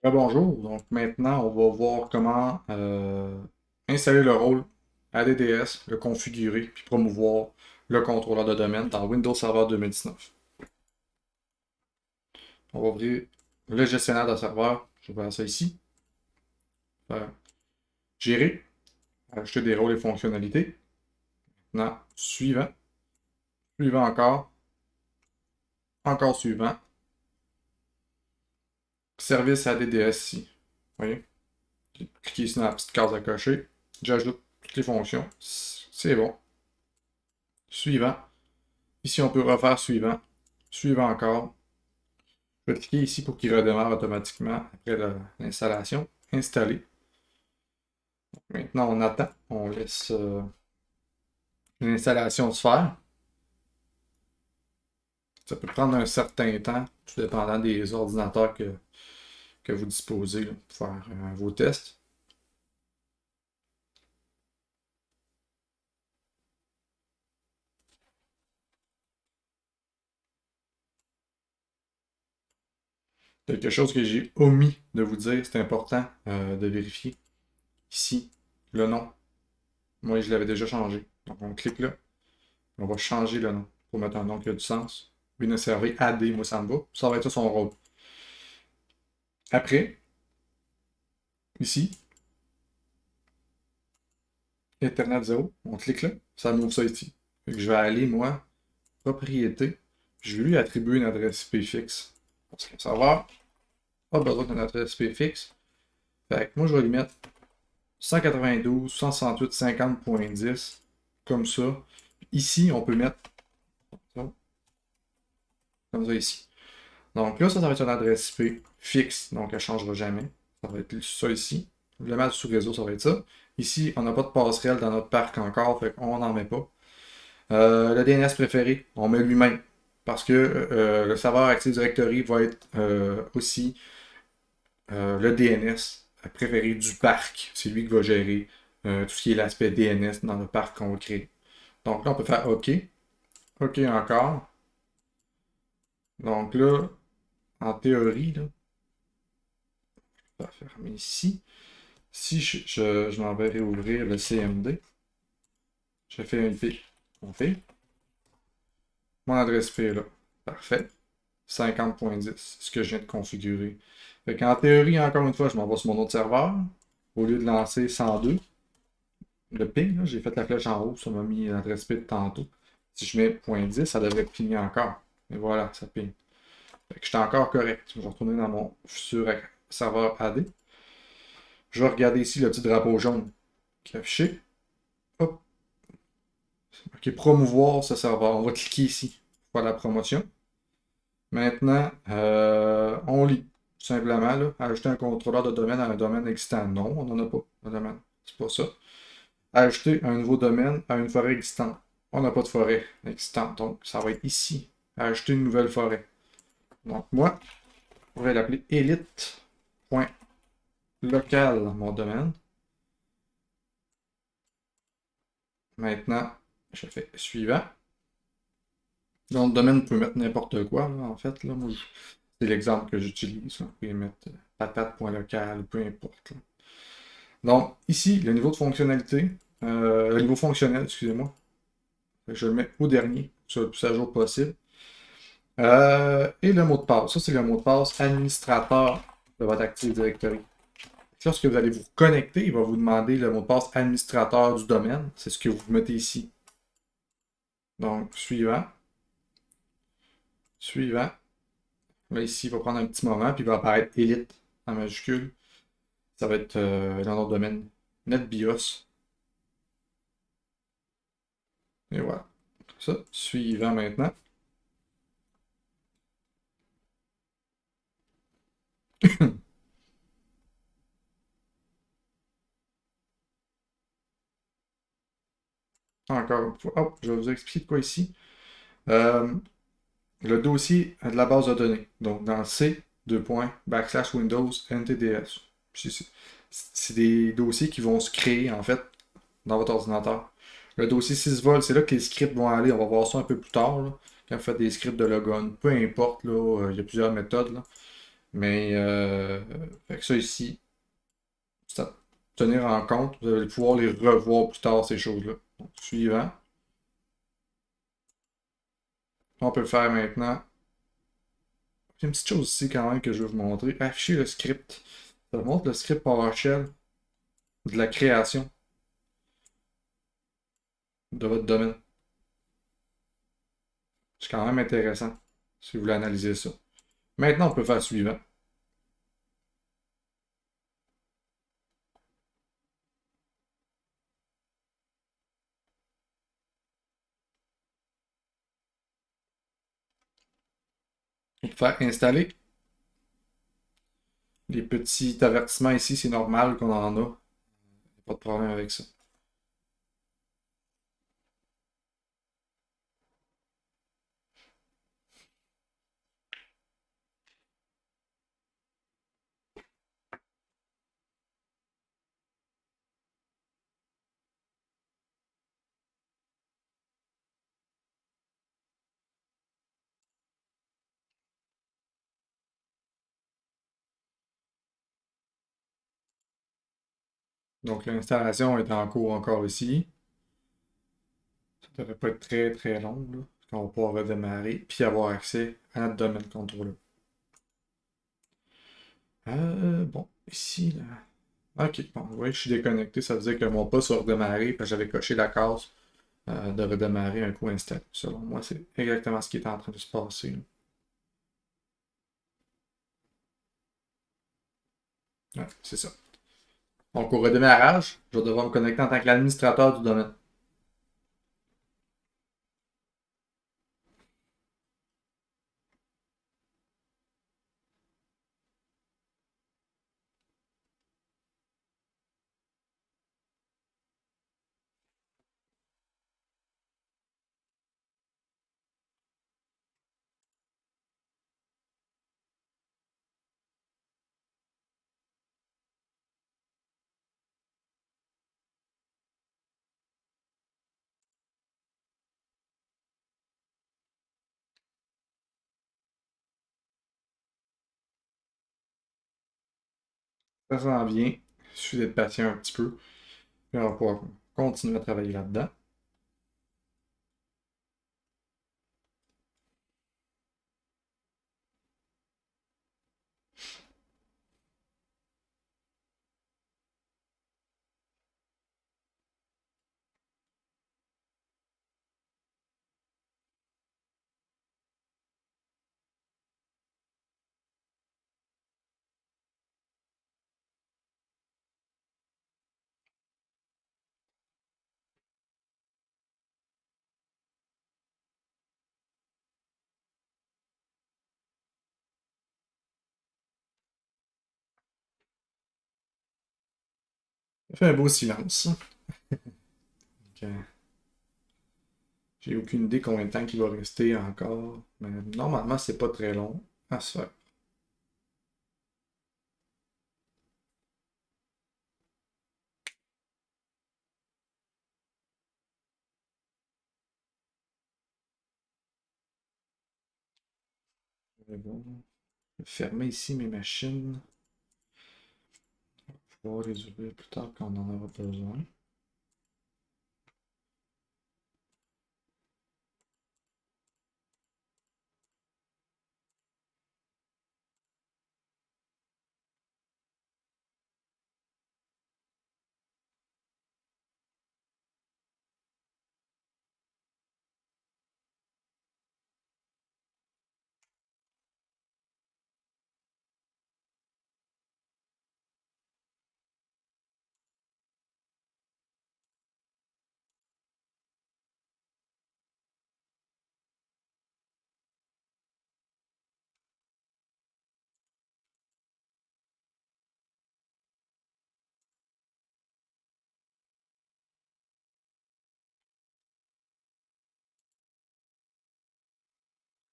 Bonjour, donc maintenant on va voir comment installer le rôle ADDS, le configurer, puis promouvoir le contrôleur de domaine dans Windows Server 2019. On va ouvrir le gestionnaire de serveur, je vais faire ça ici, faire gérer, ajouter des rôles et fonctionnalités. Maintenant, suivant, suivant encore, encore suivant, service ADDS ici. Vous voyez? Cliquez ici dans la petite case à cocher, j'ajoute toutes les fonctions, c'est bon. Suivant. Ici, on peut refaire suivant. Suivant encore. Je vais cliquer ici pour qu'il redémarre automatiquement après l'installation. Installer. Maintenant, on attend. On laisse l'installation se faire. Ça peut prendre un certain temps, tout dépendant des ordinateurs que vous disposez là, pour faire vos tests. Quelque chose que j'ai omis de vous dire, c'est important de vérifier. Ici, le nom. Moi, je l'avais déjà changé. Donc, on clique là. On va changer le nom pour mettre un nom qui a du sens. Windows Server AD, moi ça me va. Ça va être ça son rôle. Après, ici, Internet 0, on clique là, ça m'ouvre ça ici. Fait que je vais aller, moi, propriété, je vais lui attribuer une adresse IP fixe. Parce que le serveur a besoin d'une adresse IP fixe. Fait que moi, je vais lui mettre 192.168.50.10, comme ça. Ici, on peut mettre ça, comme ça ici. Donc là, ça va être une adresse IP fixe, donc elle ne changera jamais. Ça va être ça ici. Le match sous réseau, ça va être ça. Ici, on n'a pas de passerelle dans notre parc encore, fait qu'on n'en met pas. Le DNS préféré, on met lui-même. Parce que le serveur Active Directory va être aussi le DNS préféré du parc. C'est lui qui va gérer tout ce qui est l'aspect DNS dans le parc qu'on va créer. Donc là, on peut faire OK. OK encore. Donc là, en théorie, là, on va fermer ici. Si je m'en vais réouvrir le CMD, je fais un IP. On fait. Mon adresse IP est là. Parfait. 50.10, ce que je viens de configurer. Fait qu'en théorie, encore une fois, je m'en vais sur mon autre serveur. Au lieu de lancer 102, le ping, j'ai fait la flèche en haut, ça m'a mis l'adresse IP de tantôt. Si je mets .10, ça devrait pinger encore. Et voilà, ça ping. Fait que j'étais encore correct. Je vais retourner dans mon futur serveur AD. Je vais regarder ici le petit drapeau jaune qui est affiché. Hop. OK, promouvoir ce serveur. On va cliquer ici pour faire la promotion. Maintenant, on lit. Tout simplement, là, ajouter un contrôleur de domaine à un domaine existant. Non, on n'en a pas de domaine. C'est pas ça. Ajouter un nouveau domaine à une forêt existante. On n'a pas de forêt existante. Donc, ça va être ici. Ajouter une nouvelle forêt. Donc, moi, je vais l'appeler elite.local, mon domaine. Maintenant, je fais suivant. Dans le domaine, vous pouvez mettre n'importe quoi, là, en fait. Là. Moi, c'est l'exemple que j'utilise. Là. Vous pouvez mettre patate.local, peu importe. Là. Donc, ici, le niveau de fonctionnalité, le niveau fonctionnel, excusez-moi, je le mets au dernier, sur le plus à jour possible. Et le mot de passe. Ça, c'est le mot de passe administrateur de votre Active Directory. Lorsque vous allez vous connecter, il va vous demander le mot de passe administrateur du domaine. C'est ce que vous mettez ici. Donc, suivant. Suivant. Là, ici, il va prendre un petit moment, puis il va apparaître Elite en majuscule. Ça va être dans notre domaine NetBIOS. Et voilà. Ça, suivant maintenant. Encore une fois. Hop, je vais vous expliquer de quoi ici. Euh, le dossier de la base de données. Donc, dans C, Windows, NTDS. C'est des dossiers qui vont se créer, en fait, dans votre ordinateur. Le dossier 6 vol, c'est là que les scripts vont aller. On va voir ça un peu plus tard, là, quand vous faites des scripts de logon. Peu importe, là, il y a plusieurs méthodes. Là. Mais fait que ça ici, c'est à tenir en compte. Vous allez pouvoir les revoir plus tard, ces choses-là. Donc, suivant. On peut le faire maintenant. Il y a une petite chose ici quand même que je vais vous montrer. Afficher le script. Ça montre le script PowerShell de la création de votre domaine. C'est quand même intéressant si vous voulez analyser ça. Maintenant, on peut faire suivant. On peut faire installer. Les petits avertissements ici, c'est normal qu'on en a. Pas de problème avec ça. Donc l'installation est en cours encore ici. Ça devrait pas être très très long, là. On va pouvoir redémarrer puis avoir accès à notre domaine contrôleur. Bon, ici, là. Ok, bon, vous voyez que je suis déconnecté. Ça veut dire que mon poste va redémarrer parce que j'avais coché la case de redémarrer un coup installé. Selon moi, c'est exactement ce qui est en train de se passer, là. Ouais, c'est ça. Donc, au redémarrage, je vais devoir me connecter en tant que l'administrateur du domaine. Ça s'en vient. Il suffit d'être patient un petit peu. Puis on va pouvoir continuer à travailler là-dedans. Ça fait un beau silence. Ok. J'ai aucune idée combien de temps il va rester encore. Mais normalement, c'est pas très long à se faire. Mais bon, je vais fermer ici mes machines. Je vais pouvoir les ouvrir plus tard quand on en aura besoin.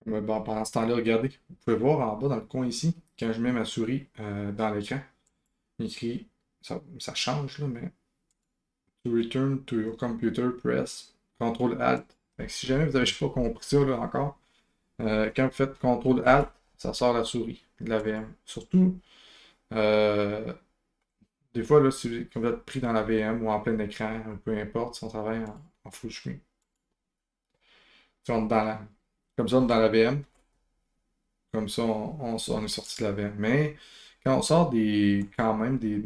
Mais bon, pendant ce temps-là, regardez, vous pouvez voir en bas dans le coin ici, quand je mets ma souris dans l'écran, il écrit, ça change là, mais to return to your computer, press Ctrl Alt. Fait que si jamais vous n'avez pas compris ça là, encore, quand vous faites Ctrl Alt, ça sort la souris. de la VM. Surtout, euh, des fois, là, si quand vous êtes pris dans la VM ou en plein écran, peu importe, si on travaille en full screen. Si on est dans la, comme ça, on est dans la VM, comme ça, on est sorti de la VM. Mais quand on sort quand même des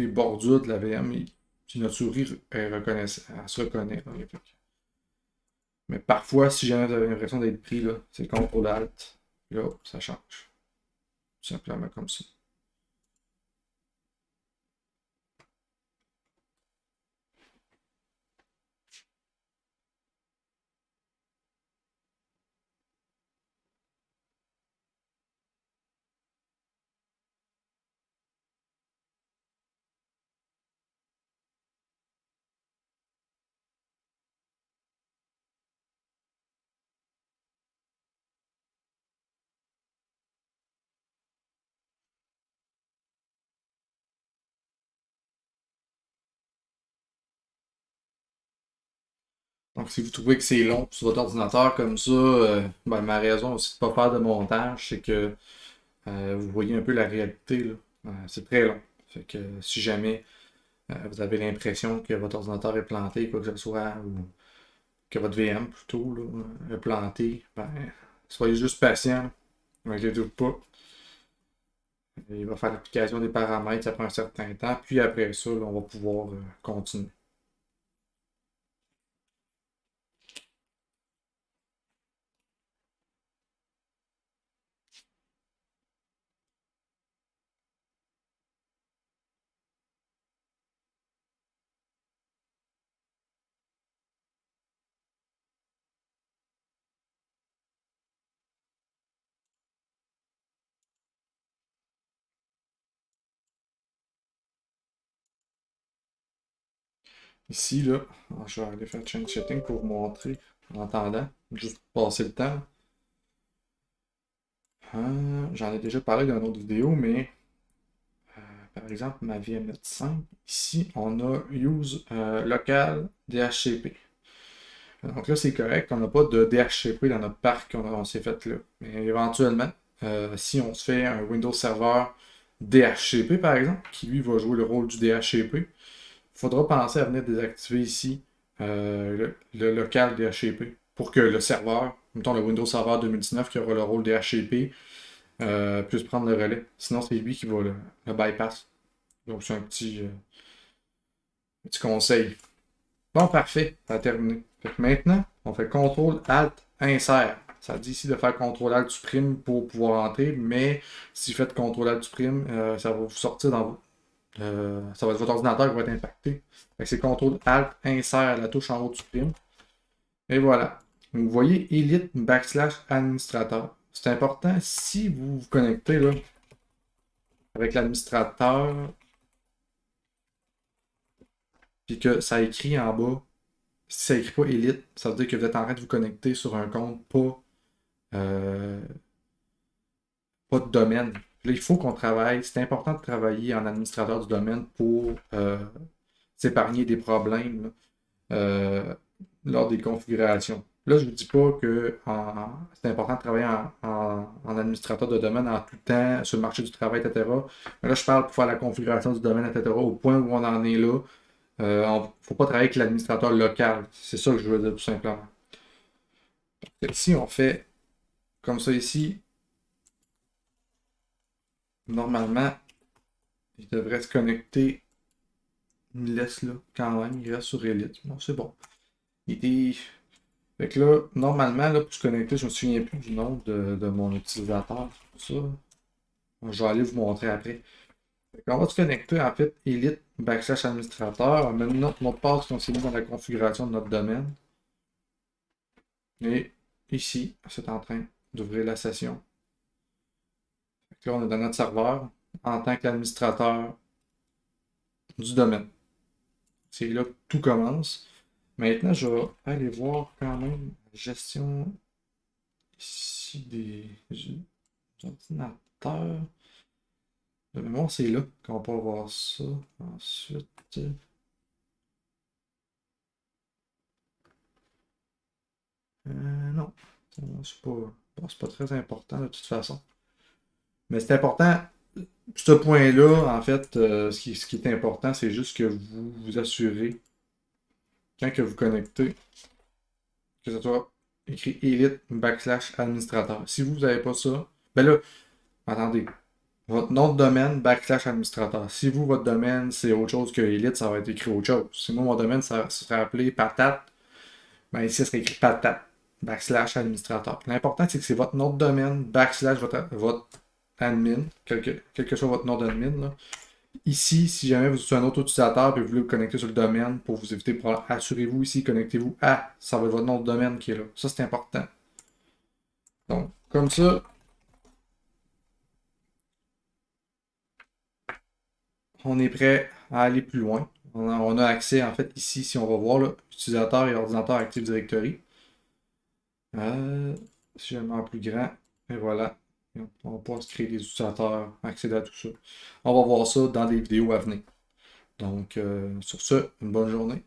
bordures de la VM, puis notre souris elle se reconnaît. Là. Mais parfois, si jamais vous avez l'impression d'être pris, là, c'est CTRL Alt. Là, ça change. Tout simplement comme ça. Donc, si vous trouvez que c'est long sur votre ordinateur comme ça, ben, ma raison aussi de ne pas faire de montage, c'est que vous voyez un peu la réalité, là. C'est très long. Fait que si jamais vous avez l'impression que votre ordinateur est planté, quoi que ce soit, ou que votre VM plutôt là, est planté, ben, soyez juste patient. Ne vous inquiétez pas. Il va faire l'application des paramètres, ça prend un certain temps, puis après ça, là, on va pouvoir continuer. Ici, là, je vais aller faire change setting pour vous montrer en attendant, juste pour passer le temps. J'en ai déjà parlé dans une autre vidéo, mais par exemple, ma VMnet 5, ici, on a use local DHCP. Donc là, c'est correct, on n'a pas de DHCP dans notre parc qu'on s'est fait là. Mais éventuellement, si on se fait un Windows Server DHCP, par exemple, qui lui va jouer le rôle du DHCP, il faudra penser à venir désactiver ici le local DHCP pour que le serveur, mettons le Windows Server 2019 qui aura le rôle DHCP, puisse prendre le relais. Sinon, c'est lui qui va le bypass. Donc, c'est un petit conseil. Bon, parfait, ça a terminé. Fait que maintenant, on fait CTRL Alt Insert. Ça dit ici de faire CTRL Alt Supprime pour pouvoir entrer, mais si vous faites CTRL Alt Supprime, ça va vous sortir ça va être votre ordinateur qui va être impacté. Fait que c'est CTRL Alt Insert, la touche en haut de Supprime. Et voilà. Donc, vous voyez Elite backslash administrateur. C'est important si vous vous connectez là, avec l'administrateur, puis que ça écrit en bas. Si ça écrit pas Elite, ça veut dire que vous êtes en train de vous connecter sur un compte euh, pas de domaine. Là, il faut qu'on travaille. C'est important de travailler en administrateur du domaine pour s'épargner des problèmes là, lors des configurations. Là, je ne vous dis pas que c'est important de travailler en administrateur de domaine en tout temps, sur le marché du travail, etc. Mais là, je parle pour faire la configuration du domaine, etc. Au point où on en est là, il ne faut pas travailler avec l'administrateur local. C'est ça que je veux dire tout simplement. Si on fait comme ça ici, normalement, il devrait se connecter. Il me laisse là quand même, il reste sur Elite. Bon, c'est bon. Fait que là, normalement, là, pour se connecter, je me souviens plus du nom de mon utilisateur. Ça, je vais aller vous montrer après. Fait qu'on va se connecter en fait Elite backslash administrateur. On met notre mot de passe qu'on s'est mis dans la configuration de notre domaine. Et ici, c'est en train d'ouvrir la session. Fait que là, on est dans notre serveur en tant qu'administrateur du domaine. C'est là que tout commence. Maintenant, je vais aller voir quand même la gestion ici des ordinateurs. De mémoire, c'est là qu'on peut voir ça. Ensuite, non, c'est pas c'est pas très important de toute façon. Mais c'est important, ce point-là, en fait, ce qui est important, c'est juste que vous vous assurez, quand que vous connectez, que ce soit écrit Elite backslash administrateur. Si vous n'avez pas ça, ben là, attendez, votre nom de domaine backslash administrateur. Si vous, votre domaine, c'est autre chose que Elite, ça va être écrit autre chose. Si moi, mon domaine, ça serait appelé patate, ben ici, ça serait écrit patate backslash administrateur. L'important, c'est que c'est votre nom de domaine backslash votre admin, quel que soit votre nom d'admin, là. Ici, si jamais vous êtes un autre utilisateur et vous voulez vous connecter sur le domaine pour vous éviter, assurez-vous ici, connectez-vous à, ça va être votre nom de domaine qui est là. Ça, c'est important. Donc, comme ça, on est prêt à aller plus loin. On a accès, en fait, ici, si on va voir, là, utilisateur et ordinateur Active Directory. Si je le mets en plus grand, et voilà. On va pouvoir se créer des utilisateurs, accéder à tout ça. On va voir ça dans des vidéos à venir. Donc, sur ce, une bonne journée.